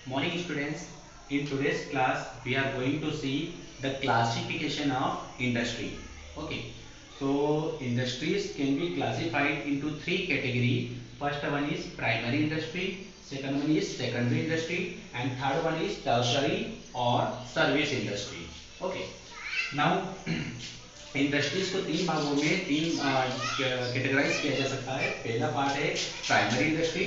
Morning students, in today's class we are going to see the classification of industry. Okay, so industries can be classified into three categories. First one is primary industry, second one is secondary industry, and third one is tertiary or service industry. Okay, now industries को तीन भागों में तीन categorise किया जा सकता है। पहला पार्ट है primary industry,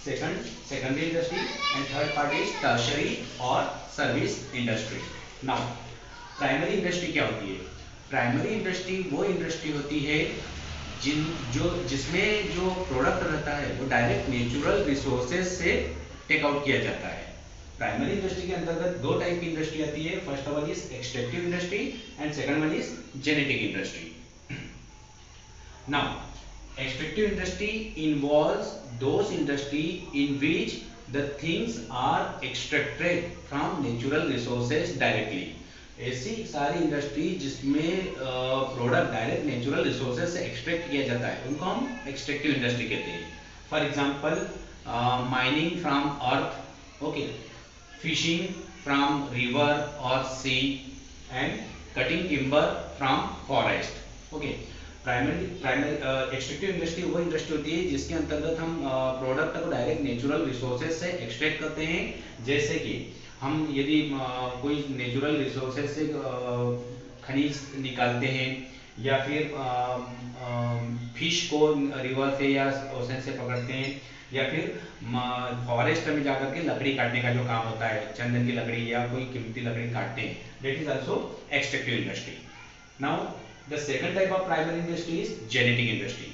secondary industry and third part is tertiary और service industry. Now primary industry क्या होती है? प्राइमरी इंडस्ट्री वो इंडस्ट्री होती है जिसमें जो प्रोडक्ट रहता है वो डायरेक्ट नेचुरल रिसोर्सेज से टेक आउट किया जाता है। प्राइमरी इंडस्ट्री के अंतर्गत दो टाइप की इंडस्ट्री आती है। First one is extractive industry and second one is genetic industry. Now extractive industry involves those industry in which the things are extracted from natural resources directly. ऐसी सारी industry जिसमें product direct natural resources से extract किया जाता है उनको हम extractive industry कहते हैं। For example mining from earth, okay, fishing from river or sea and cutting timber from forest. Okay, primary extractive industry वो इंडस्ट्री होती है जिसके अंतर्गत हम प्रोडक्ट को डायरेक्ट नेचुरल रिसोर्सेज से एक्सट्रैक्ट करते हैं। जैसे कि हम यदि कोई नेचुरल रिसोर्सेज से खनिज निकालते हैं या फिर फिश को रिवर से या ओशन से पकड़ते हैं या फिर फॉरेस्ट में जाकर के लकड़ी काटने का जो काम होता है, चंदन की लकड़ी या कोई कीमती लकड़ी काटते हैं, that is also extractive industry. Now the second type of primary industry is genetic industry.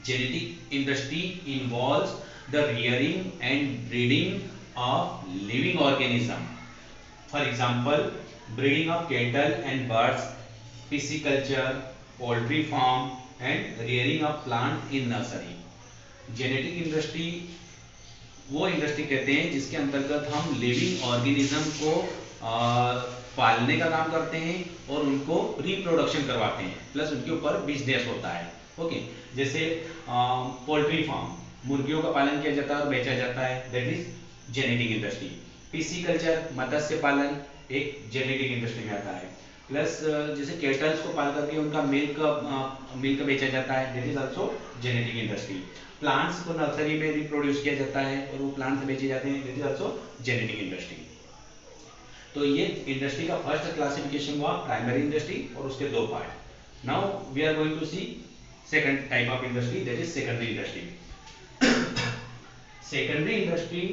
Genetic industry involves the rearing and breeding of living organism. For example breeding of cattle and birds, pisciculture, poultry farm and rearing of plant in nursery. Genetic industry वो industry कहते हैं जिसके अंतर्गत हम living organism को पालने का काम करते हैं और उनको रिप्रोडक्शन करवाते हैं, प्लस उनके ऊपर बिजनेस होता है। ओके, जैसे पोल्ट्री फार्म, मुर्गियों का पालन किया जाता है और बेचा जाता है, that is genetic industry. Pisciculture, मत्स्य पालन, एक जेनेटिक इंडस्ट्री में आता है। प्लस जैसे केटल्स को पाल करके उनका मिल्क बेचा जाता है, that is also genetic industry. Plants को नर्सरी में रिप्रोड्यूस किया जाता है और वो प्लांट्स बेचे जाते हैं, that is also genetic industry. तो ये इंडस्ट्री का फर्स्ट क्लासिफिकेशन हुआ प्राइमरी इंडस्ट्री और उसके दो part. Now we are going to see second type of industry, that is secondary industry. Secondary industry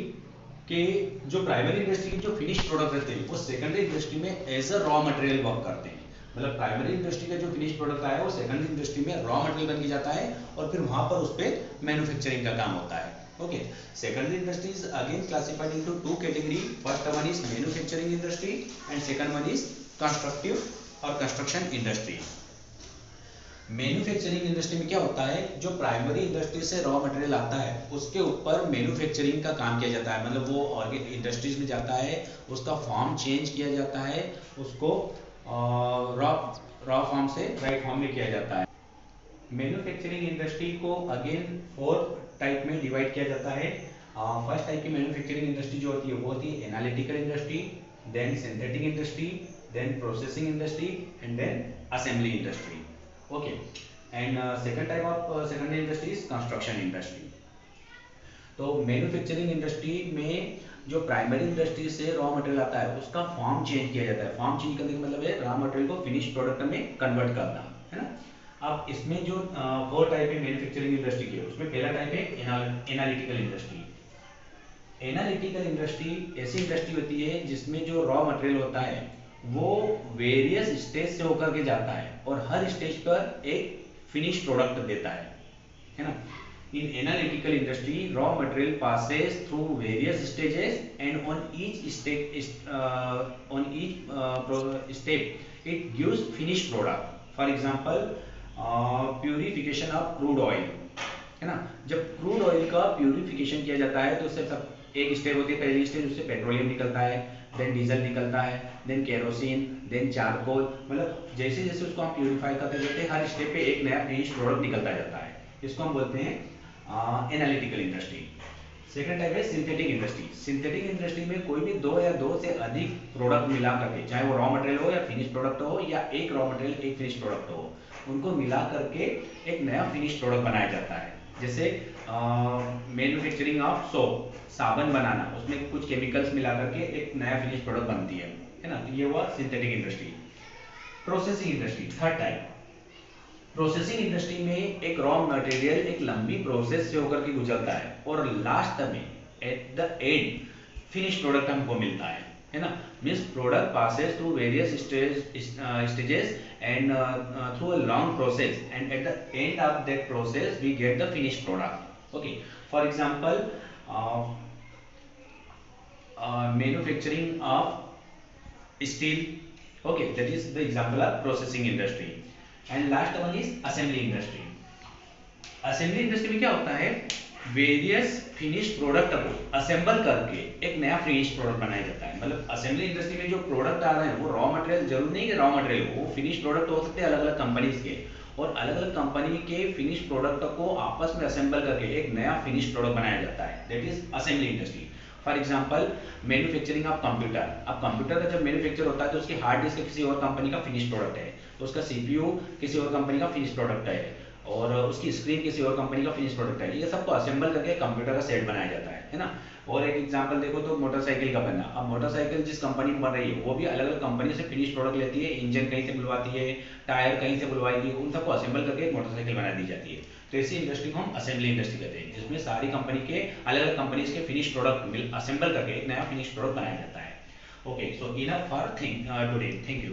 के जो प्राइमरी इंडस्ट्री के जो फिनिश प्रोडक्ट रहते हैं वो सेकेंडरी इंडस्ट्री में as a raw material work करते हैं। मतलब प्राइमरी इंडस्ट्री का जो फिनिश प्रोडक्ट आया है वो सेकेंडरी इंडस्ट्री में रॉ मटेरियल बन के जाता है और फिर वहां पर उस पर मैन्युफैक्चरिंग का काम होता है। Okay, secondary industry is again classified into two category. First one is manufacturing industry and second one is constructive और कंस्ट्रक्शन इंडस्ट्री। मैन्युफैक्चरिंग इंडस्ट्री में क्या होता है, जो प्राइमरी इंडस्ट्री से रॉ मटेरियल आता है उसके ऊपर मैन्युफैक्चरिंग का काम किया जाता है। मतलब वो इंडस्ट्रीज में जाता है, उसका फॉर्म चेंज किया जाता है, उसको रॉ फॉर्म से राइट फॉर्म में किया जाता है। मैन्युफैक्चरिंग इंडस्ट्री को अगेन फोर टाइप में डिवाइड किया जाता है। फर्स्ट टाइप की मैन्युफैक्चरिंग इंडस्ट्री जो होती है वो होती है analytical industry, then synthetic industry, then processing industry and then assembly industry. Okay, and second type of secondary industry is construction industry. तो मैन्युफैक्चरिंग इंडस्ट्री में जो प्राइमरी इंडस्ट्री से रॉ मटेरियल आता है उसका फॉर्म चेंज किया जाता है। फॉर्म चेंज करने का मतलब है रॉ मटेरियल को फिनिश प्रोडक्ट में कन्वर्ट करना, है ना। अब इसमें जो फोर टाइप है मैन्युफैक्चरिंग इंडस्ट्री के, उसमें पहला टाइप है एनालिटिकल इंडस्ट्री। एनालिटिकल इंडस्ट्री ऐसी इंडस्ट्री होती है जिसमें जो रॉ मटेरियल होता है वो वेरियस स्टेज से होकर के जाता है और हर स्टेज पर एक फिनिश प्रोडक्ट देता है ना। In analytical industry, raw material passes through various stages, and on each step, it gives finished product. For example, purification of crude oil, है ना। जब क्रूड ऑयल का प्यूरिफिकेशन किया जाता है तो उससे सब एक स्टेप होती है। पहली स्टेज उससे पेट्रोलियम निकलता है, देन डीजल निकलता है, देन केरोसिन, देन चारकोल। मतलब जैसे जैसे उसको हम प्यूरिफाई करते जाते हैं हर स्टेप पे एक नया फिनिश प्रोडक्ट निकलता जाता है। इसको हम बोलते हैं एनालिटिकल इंडस्ट्री। सेकंड टाइप है सिंथेटिक इंडस्ट्री। सिंथेटिक इंडस्ट्री में कोई भी दो या दो से अधिक प्रोडक्ट मिला करके, चाहे वो रॉ मटेरियल हो या फिनिश प्रोडक्ट हो, या एक रॉ मटेरियल एक फिनिश प्रोडक्ट हो, उनको मिला करके एक नया फिनिश प्रोडक्ट बनाया जाता है। जैसे मैन्युफैक्चरिंग ऑफ सोप, साबुन बनाना, उसमें कुछ केमिकल्स मिला करके एक नया फिनिश प्रोडक्ट बनती है ना। तो ये हुआ synthetic industry. Processing industry, third type. Processing industry में एक रॉ मटेरियल एक लंबी प्रोसेस से होकर के गुजरता है और लास्ट में at the end finish product हमको मिलता है ना। Means product passes through various stages and through a long process, and at the end of that process we get the finish product. Okay, for example manufacturing of steel, okay, that is the example of processing industry. And last one is assembly industry. Assembly industry में क्या होता है, various finish product को assemble करके एक नया finish product बनाया जाता है। मतलब असेंबली इंडस्ट्री में जो प्रोडक्ट आ रहे हैं वो रॉ मटेरियल, जरूर नहीं कि रॉ मटेरियल वो फिनिश प्रोडक्ट हो सकते हैं अलग अलग कंपनीज के, और अलग अलग कंपनी के फिनिश प्रोडक्ट को आपस में असेंबल करके एक नया फिनिश प्रोडक्ट बनाया जाता है, that is assembly industry. For example manufacturing of computer. अब कंप्यूटर का जब मैन्युफैक्चर होता है तो उसकी हार्ड डिस्क किसी और कंपनी का फिनिश प्रोडक्ट है, तो उसका सीपीयू किसी और कंपनी का फिनिश प्रोडक्ट है, और उसकी स्क्रीन किसी और कंपनी का फिनिश प्रोडक्ट है। ये सबको असेंबल करके कंप्यूटर का सेट बनाया जाता है ना। और एक एग्जांपल देखो तो मोटरसाइकिल का बनना। अब मोटरसाइकिल जिस कंपनी में बन रही है वो भी अलग अलग कंपनी से फिनिश प्रोडक्ट लेती है, इंजन कहीं से बुलवाती है, टायर कहीं से बुलवाएगी, उन सबको असेंबल करके एक मोटरसाइकिल बना दी जाती है। तो ऐसी इंडस्ट्री को हम असेंबली इंडस्ट्री कहते हैं, जिसमें सारी कंपनी के अलग अलग कंपनीज के फिनिश प्रोडक्ट असेंबल करके एक नया फिनिश प्रोडक्ट बनाया जाता है। Okay, so enough for today, thank you.